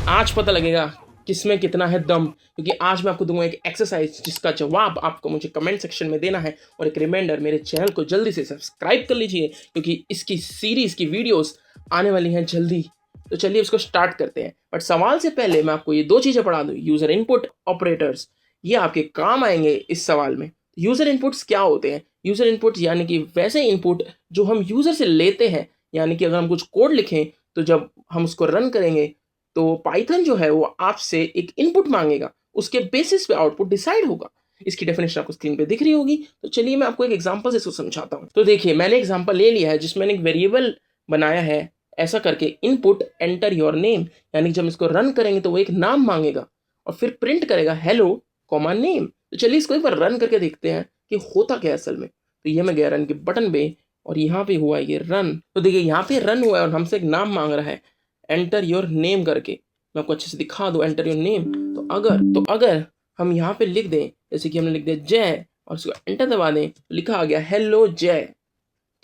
आज पता लगेगा किसमें कितना है दम, क्योंकि आज मैं आपको दूंगा एक एक्सरसाइज जिसका जवाब आपको मुझे कमेंट सेक्शन में देना है। और एक रिमाइंडर, मेरे चैनल को जल्दी से सब्सक्राइब कर लीजिए क्योंकि इसकी सीरीज की वीडियोस आने वाली हैं जल्दी। तो चलिए इसको स्टार्ट करते हैं। बट सवाल से पहले मैं आपको ये दो चीज़ें पढ़ा दूँ। यूज़र इनपुट, ऑपरेटर्स, ये आपके काम आएंगे इस सवाल में। यूज़र इनपुट्स क्या होते हैं? यूज़र इनपुट्स यानी कि वैसे इनपुट जो हम यूज़र से लेते हैं, यानी कि अगर हम कुछ कोड लिखें तो जब हम उसको रन करेंगे तो पाइथन जो है वो आपसे एक इनपुट मांगेगा, उसके बेसिस पे आउटपुट डिसाइड होगा। इसकी डेफिनेशन आपको स्क्रीन पे दिख रही होगी। तो चलिए मैं आपको एक एग्जांपल से इसको समझाता हूँ। तो देखिए, मैंने एग्जांपल ले लिया है जिसमें एक वेरिएबल बनाया है ऐसा करके, इनपुट एंटर योर नेम, यानी जब इसको रन करेंगे तो वो एक नाम मांगेगा और फिर प्रिंट करेगा हेलो कॉमा नेम। तो चलिए इसको एक बार रन करके देखते हैं कि होता क्या है असल में। तो ये मैं गया रन के बटन पे और यहाँ पे हुआ ये रन। तो देखिए यहाँ पे रन हुआ है और हमसे एक नाम मांग रहा है एंटर योर नेम करके। मैं आपको अच्छे से दिखा दूं एंटर योर नेम। तो अगर हम यहाँ पे लिख दें, जैसे कि हमने लिख दिया जय और इसको एंटर दबा दें, तो लिखा आ गया हेलो जय।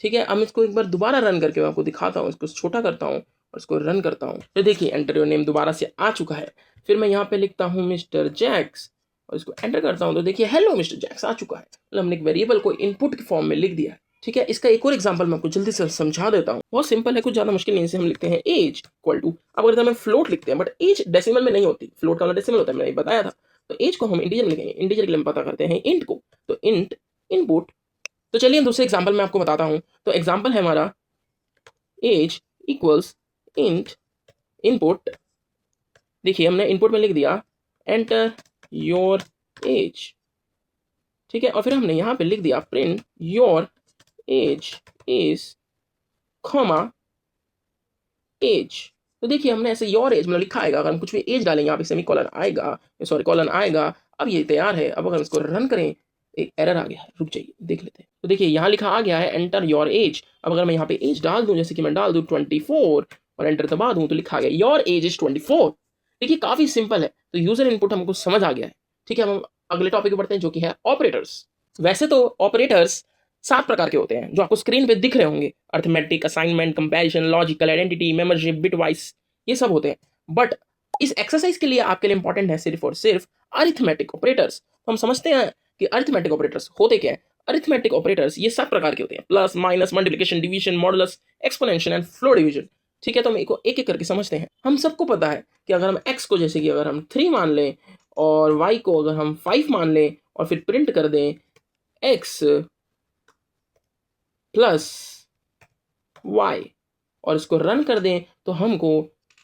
ठीक है, अब इसको एक बार दोबारा रन करके मैं आपको दिखाता हूँ। इसको छोटा करता हूँ और इसको रन करता हूँ। तो देखिए एंटर योर नेम दोबारा से आ चुका है। फिर मैं यहाँ पे लिखता हूँ मिस्टर जैक्स और इसको एंटर करता हूँ, तो देखिए हेलो मिस्टर जैक्स आ चुका है। मतलब हमने एक वेरिएबल को इनपुट के फॉर्म में लिख दिया है। ठीक है, इसका एक और एग्जांपल मैं आपको जल्दी से समझा देता हूँ। बहुत सिंपल है, कुछ ज्यादा मुश्किल नहीं। इसे हम लिखते हैं एज इक्वल टू, अब अगर हम फ्लोट लिखते हैं, बट एज डेसिमल में नहीं होती, फ्लोट का मतलब डेसिमल होता है, मैंने बताया था। तो एज को हम इंटीजर में लिखेंगे, इंटीजर के लिए हम पता करते हैं इंट को, तो इंट इनपुट। तो चलिए दूसरे एग्जाम्पल में आपको बताता हूँ। तो एग्जाम्पल है हमारा एज इक्वल्स इंट इनपुट। देखिए हमने इनपुट में लिख दिया एंटर योर एज। ठीक है, और फिर हमने यहाँ पे लिख दिया print your age is comma age. तो देखिए हमने ऐसे योर एज मतलब लिखा आएगा, अगर हम कुछ भी एज डालेंगे यहाँ पे सेमी कॉलन आएगा, सॉरी कॉलन आएगा। अब ये तैयार है। अब अगर इसको रन करें, एक एरर आ गया है, रुक जाइए देख लेते हैं। तो देखिए यहाँ लिखा आ गया है एंटर योर एज। अब अगर मैं यहाँ पे एज डाल दूं, जैसे कि मैं डाल दूं 24 और एंटर दबा दूं, तो लिखा आ गया योर एज इज 24। देखिए काफी सिंपल है। तो यूजर इनपुट हमको समझ आ गया है। ठीक है, हम अगले टॉपिक पे बढ़ते हैं जो कि है ऑपरेटर्स। वैसे तो ऑपरेटर्स 7 प्रकार के होते हैं जो आपको स्क्रीन पे दिख रहे होंगे। Arithmetic, assignment, comparison, logical, identity, membership, bitwise, ये सब होते हैं। बट इस एक्सरसाइज के लिए आपके लिए इंपॉर्टेंट है सिर्फ और सिर्फ अरिथमेटिक ऑपरेटर्स। तो हम समझते हैं कि अरिथमेटिक ऑपरेटर्स होते क्या है। अरिथमेटिक ऑपरेटर्स ये 7 प्रकार के होते हैं, plus, minus, multiplication, division, modulus, exponential and flow division. ठीक है, तो हम एक एक करके समझते हैं। हम सबको पता है कि अगर हम x को, जैसे कि अगर हम 3 मान लें और y को अगर हम 5 मान लें और फिर प्रिंट कर दें x प्लस y और इसको रन कर दें, तो हमको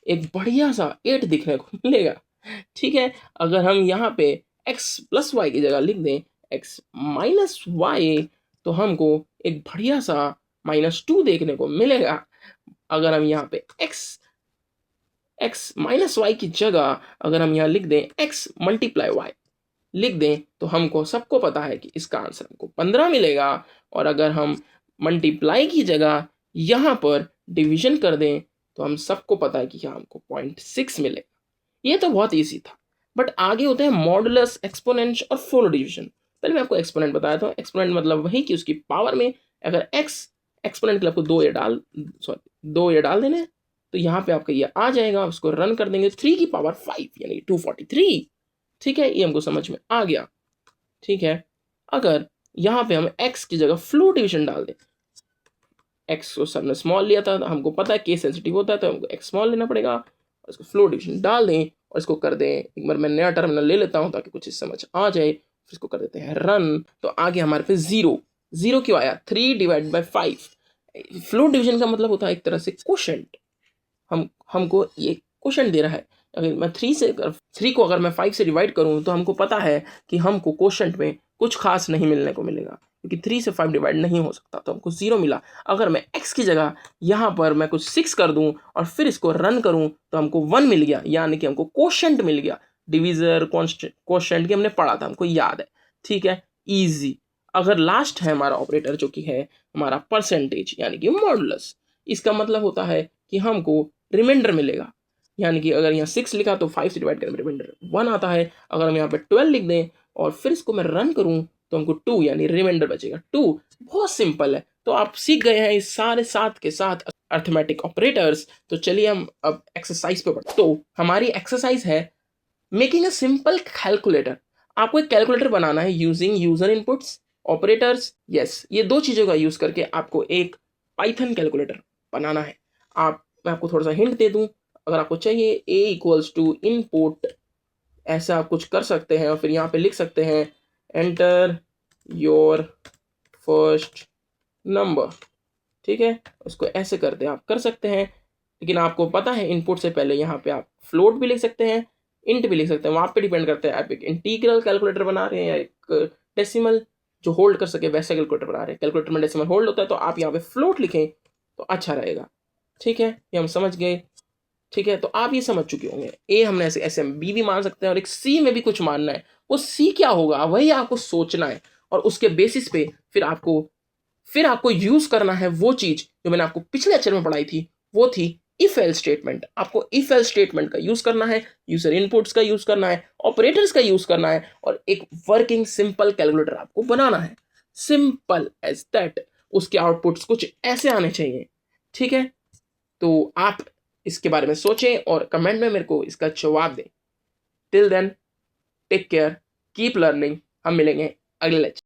एक बढ़िया सा 8 दिखने को मिलेगा। ठीक है, अगर हम यहाँ पे x प्लस वाई की जगह लिख दें x माइनस वाई, तो हमको एक बढ़िया सा -2 देखने को मिलेगा। अगर हम यहाँ पे x माइनस वाई की जगह अगर हम यहाँ लिख दें x मल्टीप्लाई वाई लिख दें, तो हमको सबको पता है कि इसका आंसर हमको 15 मिलेगा। और अगर हम मल्टीप्लाई की जगह यहाँ पर डिवीजन कर दें, तो हम सबको पता है कि यहाँ हमको 0.6 मिलेगा। ये तो बहुत ईजी था। बट आगे होते हैं मॉडुलस, एक्सपोनेंट और फ्लो डिवीजन। पहले मैं आपको एक्सपोनेंट बताया था। एक्सपोनेंट मतलब वही कि उसकी पावर में अगर x, एक्सपोनेंट के लिए आपको 2 ये डाल देने, तो यहाँ पे आपका ये आ जाएगा। उसको रन कर देंगे 3 की पावर 5 यानी 243। ठीक है, ये हमको समझ में आ गया। ठीक है, अगर यहाँ पे हम x की जगह फ्लो डिवीजन डाल दें, x को सबने स्मॉल लिया था, हमको पता है केस सेंसिटिव होता है, तो हमको x स्मॉल लेना पड़ेगा और इसको फ्लो डिवीजन डाल दें और इसको कर दें। एक बार मैं नया टर्मिनल ले लेता हूँ ताकि कुछ समझ आ जाए। फिर इसको कर देते हैं रन। तो आगे हमारे पे 0 क्यों आया? 3 डिवाइड बाई 5। फ्लो डिवीजन का मतलब होता है एक तरह से क्वोशंट। हमको ये क्वोशंट दे रहा है। अगर मैं 3 को अगर मैं 5 से डिवाइड करूं, तो हमको पता है कि हमको क्वोशंट में कुछ खास नहीं मिलने को मिलेगा, क्योंकि 3 से 5 डिवाइड नहीं हो सकता, तो हमको 0 मिला। अगर मैं x की जगह यहाँ पर मैं कुछ 6 कर दूं और फिर इसको रन करूं, तो हमको 1 मिल गया, यानी कि हमको क्वोशंट मिल गया। डिविजर क्वोशंट की हमने पढ़ा था, हमको याद है। ठीक है, ईजी। अगर लास्ट है हमारा ऑपरेटर जो कि है हमारा परसेंटेज यानी कि मॉडुलस, इसका मतलब होता है कि हमको रिमाइंडर मिलेगा। यानी कि अगर यहाँ 6 लिखा तो 5 से डिवाइड करें, रिमाइंडर 1 आता है। अगर हम यहाँ पे 12 लिख दें और फिर इसको मैं रन करूं, तो हमको 2 यानी रिमाइंडर बचेगा 2। बहुत सिंपल है। तो आप सीख गए हैं इस सारे 7 के साथ अर्थमेटिक ऑपरेटर्स। तो चलिए हम अब एक्सरसाइज पे बढ़ते। तो हमारी एक्सरसाइज है मेकिंग अ सिंपल कैलकुलेटर। आपको एक कैलकुलेटर बनाना है using user inputs, operators, yes, ये दो चीज़ों का यूज़ करके आपको एक पाइथन कैलकुलेटर बनाना है। मैं आपको थोड़ा सा हिंट दे दूं, अगर आपको चाहिए a इक्वल्स टू इनपुट, ऐसा आप कुछ कर सकते हैं और फिर यहाँ पे लिख सकते हैं एंटर योर फर्स्ट नंबर, ठीक है। उसको ऐसे करते आप कर सकते हैं, लेकिन आपको पता है इनपुट से पहले यहाँ पे आप फ्लोट भी लिख सकते हैं, इंट भी लिख सकते हैं, वहाँ पे डिपेंड करता है आप एक इंटीग्रल कैलकुलेटर बना रहे हैं या एक डेसिमल जो होल्ड कर सके वैसा कैलकुलेटर बना रहे हैं। कैलकुलेटर में डेसिमल होल्ड होता है, तो आप यहाँ पे फ्लोट लिखें तो अच्छा रहेगा, ठीक है। ये हम समझ गए, ठीक है। तो आप ये समझ चुके होंगे ए हमने ऐसे ऐसे बी भी मान सकते हैं और एक सी में भी कुछ मानना है। वो सी क्या होगा वही आपको सोचना है, और उसके बेसिस पे फिर आपको यूज करना है वो चीज जो मैंने आपको पिछले लेक्चर में पढ़ाई थी, वो थी इफ एल स्टेटमेंट। आपको इफ एल स्टेटमेंट का यूज करना है, यूजर इनपुट्स का यूज करना है, ऑपरेटर्स का यूज करना है, और एक वर्किंग सिंपल कैलकुलेटर आपको बनाना है, सिंपल एज दैट। उसके आउटपुट्स कुछ ऐसे आने चाहिए, ठीक है। तो आप इसके बारे में सोचें और कमेंट में मेरे को इसका जवाब दें। Till then take care, keep learning. हम मिलेंगे अगले लेक्चर।